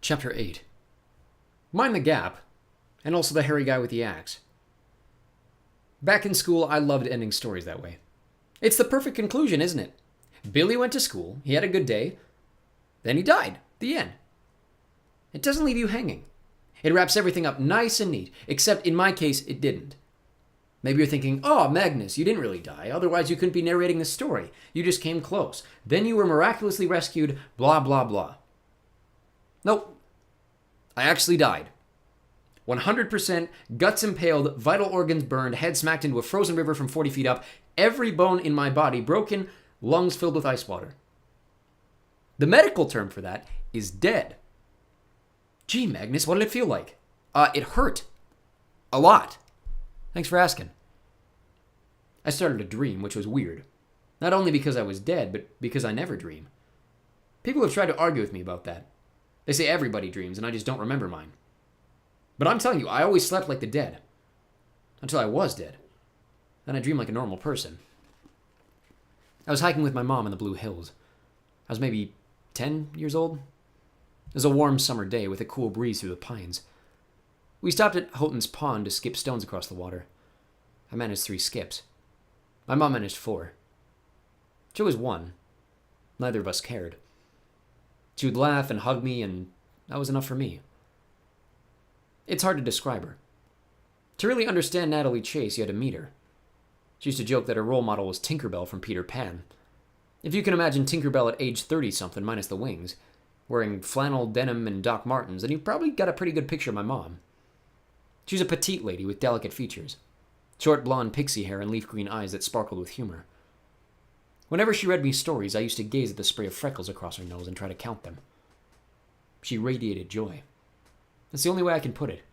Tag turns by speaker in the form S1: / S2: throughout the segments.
S1: Chapter 8. Mind the Gap, and also the hairy guy with the axe. Back in school, I loved ending stories that way. It's the perfect conclusion, isn't it? Billy went to school, he had a good day, then he died. The end. It doesn't leave you hanging. It wraps everything up nice and neat, except in my case, it didn't. Maybe you're thinking, oh, Magnus, you didn't really die, otherwise you couldn't be narrating this story. You just came close. Then you were miraculously rescued, blah, blah, blah. Nope. I actually died. 100%, guts impaled, vital organs burned, head smacked into a frozen river from 40 feet up, every bone in my body broken, lungs filled with ice water. The medical term for that is dead. Gee, Magnus, what did it feel like? It hurt. A lot. Thanks for asking. I started to dream, which was weird. Not only because I was dead, but because I never dream. People have tried to argue with me about that. They say everybody dreams, and I just don't remember mine. But I'm telling you, I always slept like the dead. Until I was dead. Then I dreamed like a normal person. I was hiking with my mom in the Blue Hills. I was maybe 10 years old. It was a warm summer day with a cool breeze through the pines. We stopped at Houghton's Pond to skip stones across the water. I managed 3 skips. My mom managed 4. She was 1. Neither of us cared. She would laugh and hug me, and that was enough for me. It's hard to describe her. To really understand Natalie Chase, you had to meet her. She used to joke that her role model was Tinkerbell from Peter Pan. If you can imagine Tinkerbell at age 30-something minus the wings, wearing flannel, denim, and Doc Martens, then you've probably got a pretty good picture of my mom. She was a petite lady with delicate features, short blonde pixie hair and leaf green eyes that sparkled with humor. Whenever she read me stories, I used to gaze at the spray of freckles across her nose and try to count them. She radiated joy. That's the only way I can put it.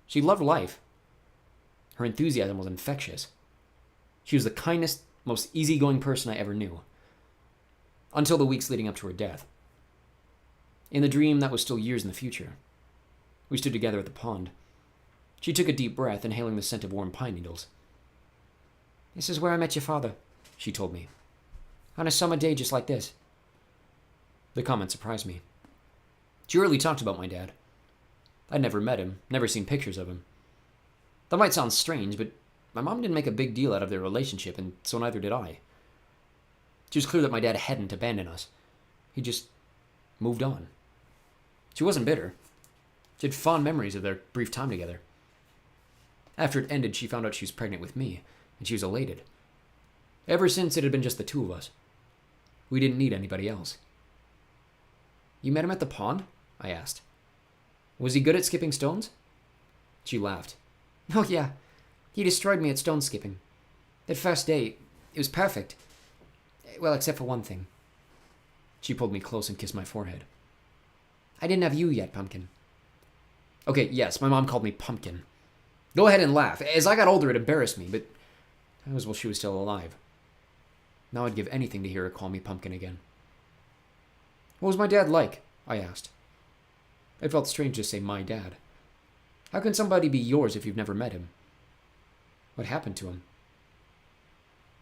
S1: She loved life. Her enthusiasm was infectious. She was the kindest, most easygoing person I ever knew. Until the weeks leading up to her death. In the dream, that was still years in the future. We stood together at the pond. She took a deep breath, inhaling the scent of warm pine needles. "This is where I met your father," she told me. "On a summer day just like this." The comment surprised me. She rarely talked about my dad. I'd never met him, never seen pictures of him. That might sound strange, but my mom didn't make a big deal out of their relationship, and so neither did I. She was clear that my dad hadn't abandoned us. He just moved on. She wasn't bitter. She had fond memories of their brief time together. After it ended, she found out she was pregnant with me, and she was elated. Ever since, it had been just the 2 of us. We didn't need anybody else. "You met him at the pond?" I asked. "Was he good at skipping stones?" She laughed. "Oh, yeah. He destroyed me at stone skipping. That first day, it was perfect. Well, except for one thing." She pulled me close and kissed my forehead. "I didn't have you yet, Pumpkin." Okay, yes, my mom called me Pumpkin. Go ahead and laugh. As I got older, it embarrassed me, but that was while she was still alive. Now I'd give anything to hear her call me Pumpkin again. "What was my dad like?" I asked. It felt strange to say my dad. How can somebody be yours if you've never met him? What happened to him?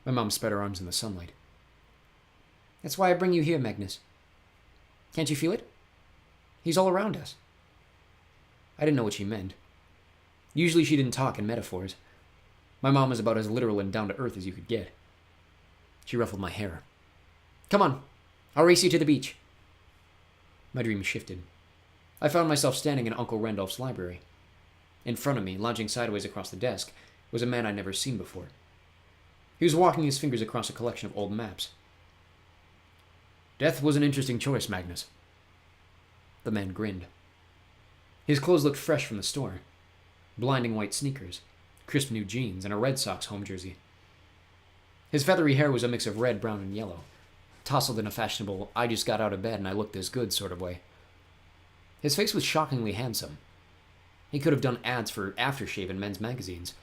S1: My mom spread her arms in the sunlight. "That's why I bring you here, Magnus. Can't you feel it? He's all around us." I didn't know what she meant. Usually she didn't talk in metaphors. My mom was about as literal and down-to-earth as you could get. She ruffled my hair. "Come on, I'll race you to the beach." My dream shifted. I found myself standing in Uncle Randolph's library. In front of me, lounging sideways across the desk, was a man I'd never seen before. He was walking his fingers across a collection of old maps. "Death was an interesting choice, Magnus." The man grinned. His clothes looked fresh from the store. Blinding white sneakers, crisp new jeans, and a Red Sox home jersey. His feathery hair was a mix of red, brown, and yellow, tousled in a fashionable, I just got out of bed and I look this good sort of way. His face was shockingly handsome. He could have done ads for aftershave in men's magazines,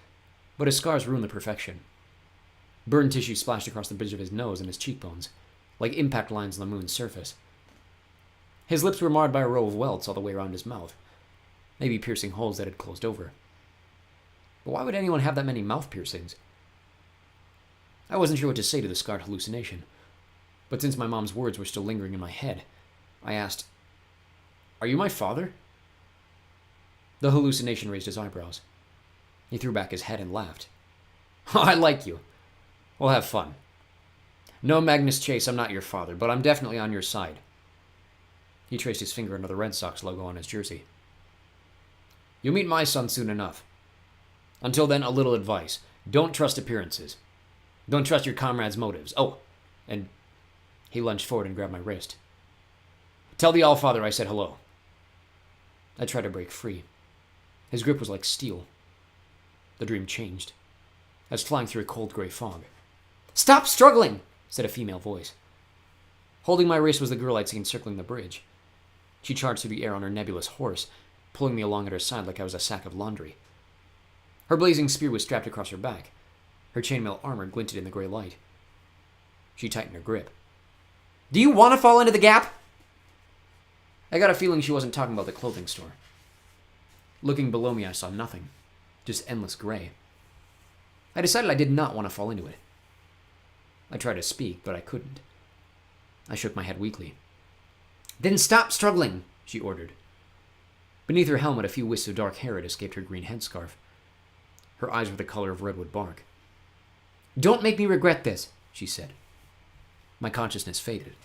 S1: but his scars ruined the perfection. Burn tissue splashed across the bridge of his nose and his cheekbones, like impact lines on the moon's surface. His lips were marred by a row of welts all the way around his mouth, maybe piercing holes that had closed over. But why would anyone have that many mouth piercings? I wasn't sure what to say to the scarred hallucination, but since my mom's words were still lingering in my head, I asked, Are you my father? The hallucination raised his eyebrows. He threw back his head and laughed. I like you. We'll have fun. No, Magnus Chase, I'm not your father, but I'm definitely on your side. He traced his finger under the Red Sox logo on his jersey. You'll meet my son soon enough. Until then, a little advice. Don't trust appearances. Don't trust your comrade's motives. Oh, and he lunged forward and grabbed my wrist. Tell the Allfather I said hello. I tried to break free. His grip was like steel. The dream changed. I was flying through a cold gray fog. Stop struggling, said a female voice. Holding my wrist was the girl I'd seen circling the bridge. She charged through the air on her nebulous horse, pulling me along at her side like I was a sack of laundry. Her blazing spear was strapped across her back. Her chainmail armor glinted in the gray light. She tightened her grip. Do you want to fall into the gap? I got a feeling she wasn't talking about the clothing store. Looking below me, I saw nothing. Just endless gray. I decided I did not want to fall into it. I tried to speak, but I couldn't. I shook my head weakly. Then stop struggling, she ordered. Beneath her helmet, a few wisps of dark hair had escaped her green headscarf. Her eyes were the color of redwood bark. Don't make me regret this, she said. My consciousness faded.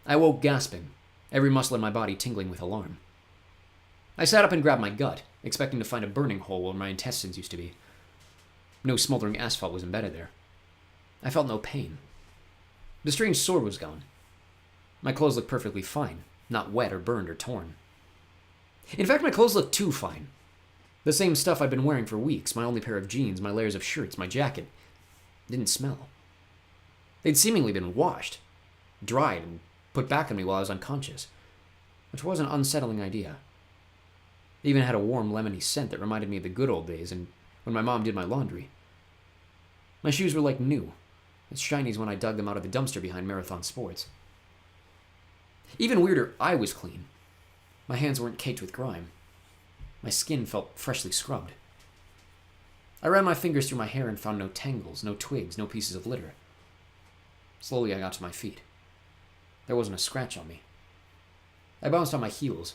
S1: I woke gasping, every muscle in my body tingling with alarm. I sat up and grabbed my gut, expecting to find a burning hole where my intestines used to be. No smoldering asphalt was embedded there. I felt no pain. The strange sword was gone. My clothes looked perfectly fine, not wet or burned or torn. In fact, my clothes looked too fine. The same stuff I'd been wearing for weeks, my only pair of jeans, my layers of shirts, my jacket, didn't smell. They'd seemingly been washed, dried, and put back on me while I was unconscious, which was an unsettling idea. They even had a warm, lemony scent that reminded me of the good old days and when my mom did my laundry. My shoes were like new, as shiny as when I dug them out of the dumpster behind Marathon Sports. Even weirder, I was clean. My hands weren't caked with grime. My skin felt freshly scrubbed. I ran my fingers through my hair and found no tangles, no twigs, no pieces of litter. Slowly, I got to my feet. There wasn't a scratch on me. I bounced on my heels.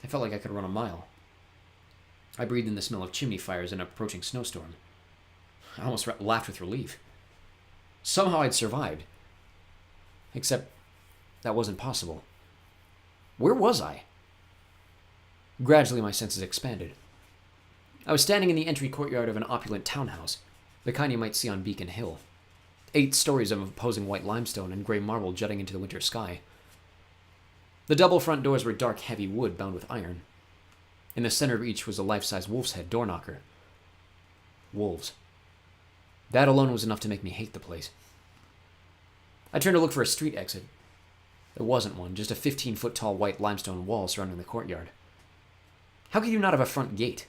S1: I felt like I could run a mile. I breathed in the smell of chimney fires in an approaching snowstorm. I almost laughed with relief. Somehow I'd survived. Except that wasn't possible. Where was I? Gradually, my senses expanded. I was standing in the entry courtyard of an opulent townhouse, the kind you might see on Beacon Hill. 8 stories of imposing white limestone and gray marble jutting into the winter sky. The double front doors were dark, heavy wood bound with iron. In the center of each was a life-size wolf's head door knocker. Wolves. That alone was enough to make me hate the place. I turned to look for a street exit. There wasn't one, just a 15-foot-tall white limestone wall surrounding the courtyard. How could you not have a front gate?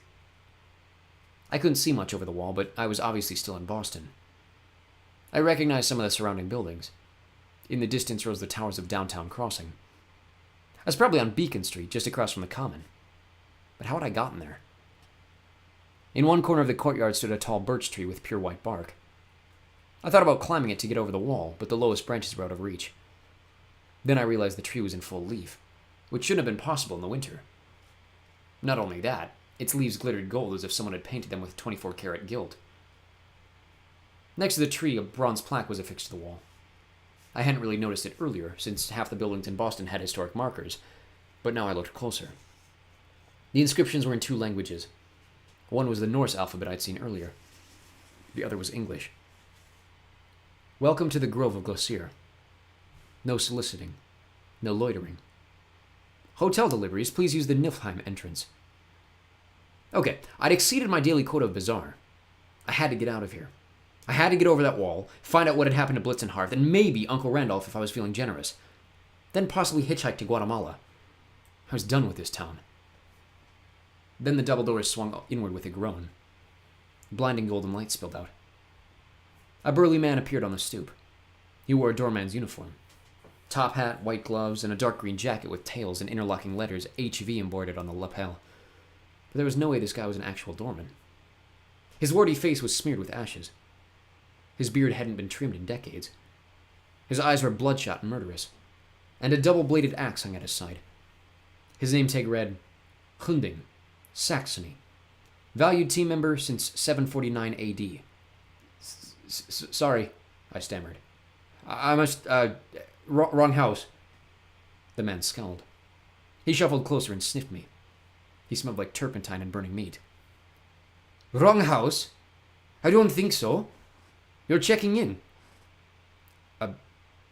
S1: I couldn't see much over the wall, but I was obviously still in Boston. I recognized some of the surrounding buildings. In the distance rose the towers of Downtown Crossing. I was probably on Beacon Street, just across from the Common. But how had I gotten there? In one corner of the courtyard stood a tall birch tree with pure white bark. I thought about climbing it to get over the wall, but the lowest branches were out of reach. Then I realized the tree was in full leaf, which shouldn't have been possible in the winter. Not only that, its leaves glittered gold as if someone had painted them with 24-karat gilt. Next to the tree, a bronze plaque was affixed to the wall. I hadn't really noticed it earlier, since half the buildings in Boston had historic markers, but now I looked closer. The inscriptions were in 2 languages. One was the Norse alphabet I'd seen earlier. The other was English. Welcome to the Grove of Glossier. No soliciting. No loitering. Hotel deliveries, please use the Niflheim entrance. Okay, I'd exceeded my daily quota of bizarre. I had to get out of here. I had to get over that wall, find out what had happened to Blitz and Harth, and maybe Uncle Randolph if I was feeling generous. Then possibly hitchhike to Guatemala. I was done with this town. Then the double doors swung inward with a groan. Blinding golden light spilled out. A burly man appeared on the stoop. He wore a doorman's uniform. Top hat, white gloves, and a dark green jacket with tails and interlocking letters HV embroidered on the lapel. But there was no way this guy was an actual doorman. His warty face was smeared with ashes. His beard hadn't been trimmed in decades. His eyes were bloodshot and murderous, and a double-bladed axe hung at his side. His name tag read, Hunding, Saxony. Valued team member since 749 AD. Sorry, I stammered. I must, wrong house. The man scowled. He shuffled closer and sniffed me. He smelled like turpentine and burning meat. Wrong house? I don't think so. You're checking in.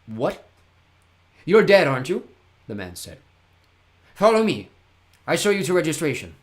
S1: What? You're dead, aren't you? The man said. Follow me. I show you to registration.